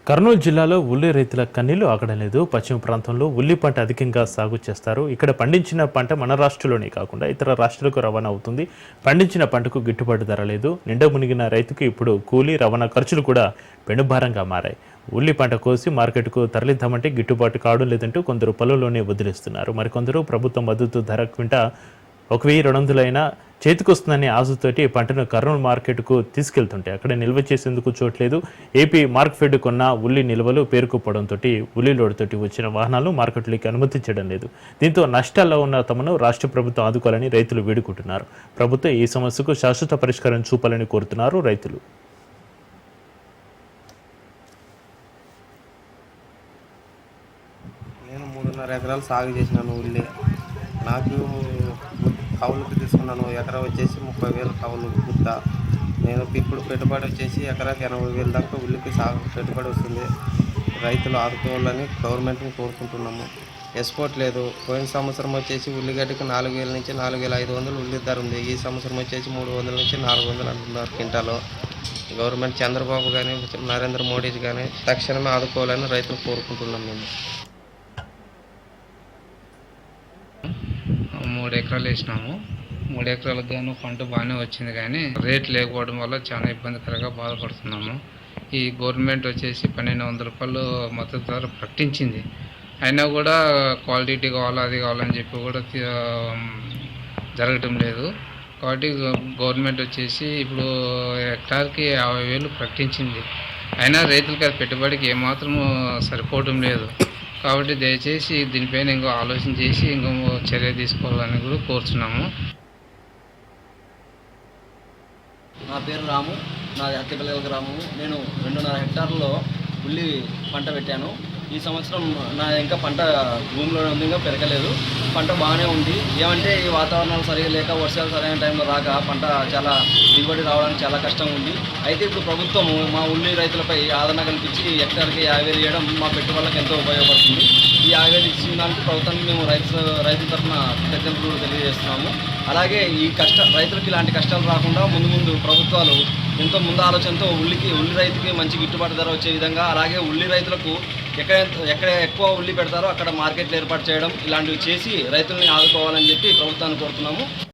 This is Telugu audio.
కర్నూలు జిల్లాలో ఉల్లి రైతుల కన్నీళ్లు ఆగడం లేదు. పశ్చిమ ప్రాంతంలో ఉల్లి పంట అధికంగా సాగు చేస్తారు. ఇక్కడ పండించిన పంట మన రాష్ట్రంలోనే కాకుండా ఇతర రాష్ట్రాలకు రవాణా అవుతుంది. పండించిన పంటకు గిట్టుబాటు ధర లేదు. నిండా మునిగిన రైతుకు ఇప్పుడు కూలీ, రవాణా ఖర్చులు కూడా పెనుభారంగా మారాయి. ఉల్లి పంట కోసి మార్కెట్కు తరలిద్దామంటే గిట్టుబాటు కావడం లేదంటూ కొందరు పొలంలోనే వదిలేస్తున్నారు. మరికొందరు ప్రభుత్వం మద్దతు ధర క్వింట 1,200 అయినా చేతికొస్తుందనే ఆశతోటి పంటను కర్నూలు మార్కెట్కు తీసుకెళ్తుంటే అక్కడ నిల్వ చేసేందుకు చోట్లేదు. ఏపీ మార్క్ఫెడ్ కొన్న ఉల్లి నిల్వలు పేరుకుపోవడంతో ఉల్లి లోడుతోటి వచ్చిన వాహనాలు మార్కెట్లోకి అనుమతించడం లేదు. దీంతో నష్టాల్లో ఉన్న తమను రాష్ట్ర ప్రభుత్వం ఆదుకోవాలని రైతులు వేడుకుంటున్నారు. ప్రభుత్వం ఈ సమస్యకు శాశ్వత పరిష్కారం చూపాలని కోరుతున్నారు రైతులు. నేను 3.5 ఎకరాలు సాగు చేసినాను ఉల్లి. నాకు కౌలుకి తీసుకున్నాను. ఎకరా వచ్చేసి 30,000 కౌలు గుత్త. నేను ఇప్పుడు పెట్టుబడి వచ్చేసి ఎకరాకి 80,000 దాకా ఉల్లికి సాగు పెట్టుబడి వస్తుంది. రైతులు ఆదుకోవాలని గవర్నమెంట్ని కోరుకుంటున్నాము. ఎక్స్పోర్ట్ లేదు. పోయిన సంవత్సరం వచ్చేసి ఉల్లిగడ్డకి 4,000 నుంచి 4,500 ఉల్లి ధర ఉంది. ఈ సంవత్సరం వచ్చేసి 300 నుంచి 400 అంటున్నారు క్వింటాలో. గవర్నమెంట్ చంద్రబాబు కానీ నరేంద్ర మోడీ కానీ తక్షణమే ఆదుకోవాలని రైతులు కోరుకుంటున్నాం. మేము 3 ఎకరాలు వేసినాము. 3 ఎకరాలకు గాను పంట బాగానే వచ్చింది, కానీ రేట్ లేకపోవడం వల్ల చాలా ఇబ్బందికరంగా బాధపడుతున్నాము. ఈ గవర్నమెంట్ వచ్చేసి 1,200 రూపాయలు మద్దతు ధర ప్రకటించింది. అయినా కూడా క్వాలిటీ కావాలా, అది కావాలని చెప్పి కూడా జరగటం లేదు. కాబట్టి గవర్నమెంట్ వచ్చేసి ఇప్పుడు హెక్టార్కి 50,000 ప్రకటించింది. అయినా రైతులకి అది పెట్టుబడికి ఏమాత్రం సరిపోవడం లేదు. కాబట్టి దయచేసి దీనిపైన ఇంకో ఆలోచన చేసి ఇంకో చర్య తీసుకోవాలని కూడా కోరుచున్నాము. నా పేరు రాము, నాది అత్తిపల్లెల గ్రామము. నేను 2.5 హెక్టార్లలో ఉల్లి పంట పెట్టాను. ఈ సంవత్సరం నా ఇంకా పంట భూమిలోనే ఉంది, ఇంకా పెరగలేదు. పంట బాగానే ఉంది. ఏమంటే ఈ వాతావరణాలు సరిగా లేక, వర్షాలు సరైన టైంలో రాక పంట చాలా దిగుబడి రావడానికి చాలా కష్టంగా ఉంది. అయితే ఇప్పుడు ప్రభుత్వము మా ఉల్లి రైతులపై ఆదరణ కల్పించి హెక్టార్కి 50,000 ఇవ్వడం మా పెట్టుబడులకు ఎంతో ఉపయోగపడుతుంది. ఈ 50,000 ఇచ్చిన దానికి ప్రభుత్వానికి మేము రైతుల తరఫున కృతజ్ఞతలు తెలియజేస్తున్నాము. అలాగే ఈ రైతులకు ఇలాంటి కష్టాలు రాకుండా ముందు ప్రభుత్వాలు ఎంతో ముందు ఆలోచనతో ఉల్లి రైతుకి మంచి గిట్టుబాటు ధర వచ్చే విధంగా, అలాగే ఉల్లి రైతులకు ఎక్కడ ఎక్కువ ఉల్లి పెడతారో అక్కడ మార్కెట్లు ఏర్పాటు చేయడం, ఇలాంటివి చేసి రైతుల్ని ఆదుకోవాలని చెప్పి ప్రభుత్వాన్ని కోరుతున్నాము.